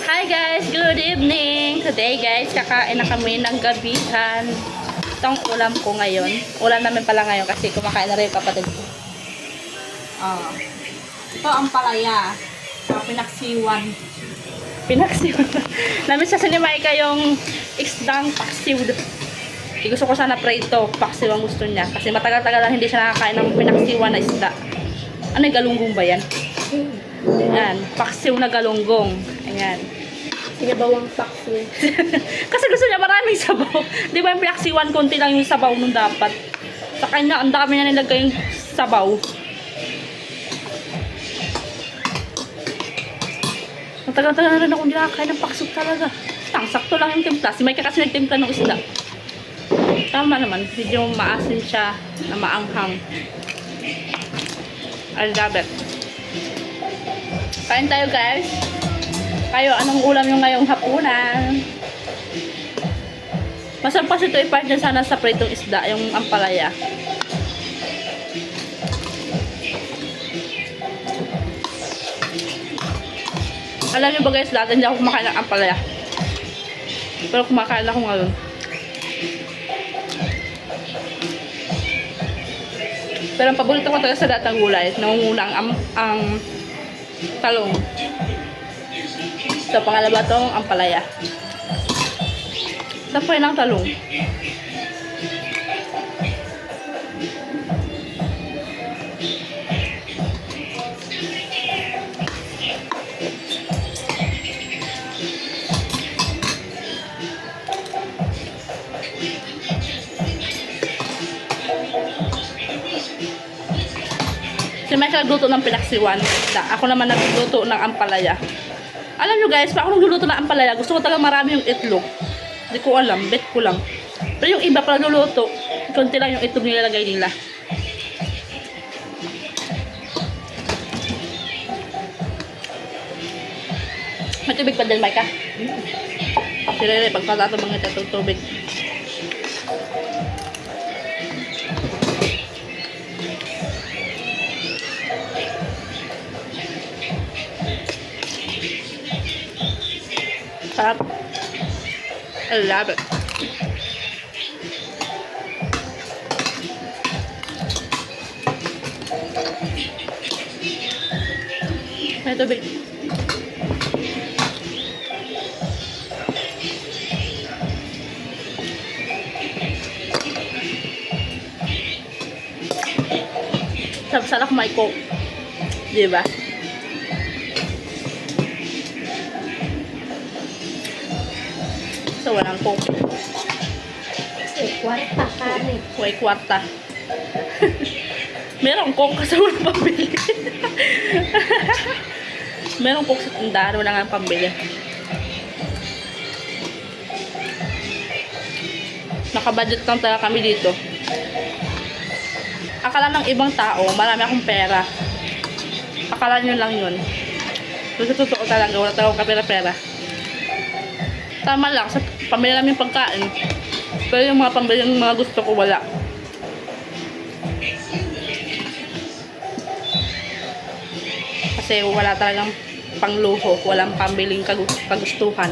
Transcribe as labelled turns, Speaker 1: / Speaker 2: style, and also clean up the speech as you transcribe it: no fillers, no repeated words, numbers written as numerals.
Speaker 1: Hi guys, good evening. Today guys, kakain na kami ng gabihan. Itong ulam ko ngayon. Ulam namin pala ngayon kasi kumakain na rin yung kapatid ko. Ito ang palaya. Pinaksiwan. Pinaksiwan. Namin sa Sinemaika yung isdang paksiw. Gusto ko sana prito. Paksiw ang gusto niya. Kasi matagal-tagal lang hindi siya nakakain ng pinaksiwan na isda. Ano yung galunggong ba yan? Ayan, paksiw na galunggong. Ayan.
Speaker 2: Sinabawang paksiw.
Speaker 1: Kasi gusto niya maraming sabaw. Di ba yung pinaksiwan, konti lang yung sabaw nung dapat. Sa kanya, ang dami niya nilagay yung sabaw. Matagal-tagal na rin ako hindi nakakain ng paksiw talaga. Sakto lang yung timpla. Si Micah kasi nagtimpla ng isda. Tama naman. Medyo maasim siya na maanghang. I love it. Kain tayo guys. Kayo, anong ulam yung ngayong hapunan? Masarap kasi ito i-partner sana sa pritong isda, yung ampalaya. Alam niyo ba guys, dati hindi ako kumakain ng ampalaya. Pero kumakain ako ngayon. Pero ang paborito ko talaga sa datang gulay, nangunguna ang talong. Ito, pangalawa itong ampalaya. Ito po yun ang talong. Si Michael nagluto ng pinaksiwan. Ako naman nagluto ng ampalaya. Alam nyo guys, pa ako nagluluto ng ampalaya, gusto ko talaga marami yung itlog. Hindi ko alam, bet ko lang. Pero yung iba pala nagluluto, konti lang yung itlog nilalagay nila. May tubig pa din, Micah? Sirere, pagpatatabang ito itong tubig. Sarap. I love it. May tubig. Sarap-sarap may coke. Diba? So, walang coke.
Speaker 2: Kwarta kami.
Speaker 1: Huwag kwarta. Merong coke kasi walang pambili. Merong coke sa tindahan, wala nga pambili. Nakabudget lang talaga kami dito. Akala ng ibang tao, marami akong pera. Akala nyo lang yun. Pero sa totoo talaga, wala talaga akong kapera-pera. Tama lang, sa pambili namin pagkain. Pero yung mga pambili ng mga gusto ko, wala. Kasi wala talagang pangluho, walang pambiling kagustuhan.